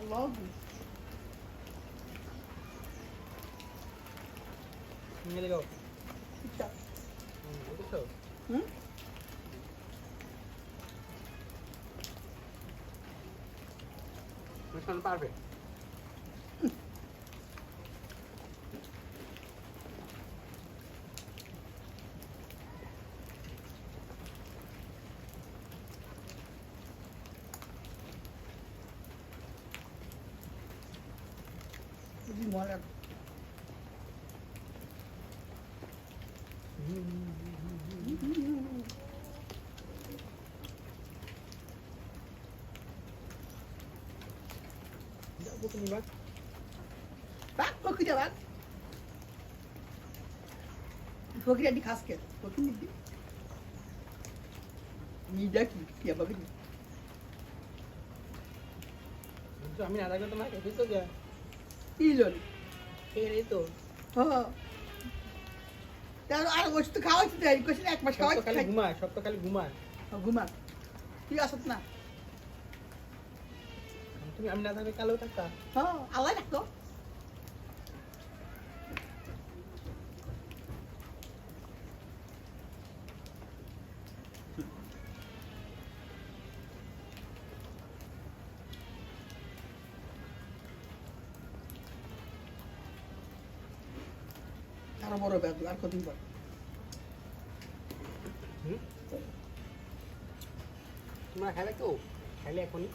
logo. Ini legal. Puxa. Gostou? Mas não para ver. Demora. Bukan ni bang. Bak bakacağım bak. Fakir di kasket. Fakir di. Nida ki yapabilir. আমি আধা ঘন্টা মাকে দিছো যা Elon খেয়ে তো হ্যাঁ তার আর ওষুধ খাওয়াচ্ছি তাই কোশিন এক মাস খাওয়াচ্ছি খালি ঘুমায় সব তো খালি ঘুমায় ঘুমা তুই আসত না তুমি আমি না থাকলে কালো থাকতা হ্যাঁ আল্লাহ রাখতো আরো বড় ব্যাপার আর কতদিন পর তোমরা খাবে তো খাইলে এখনই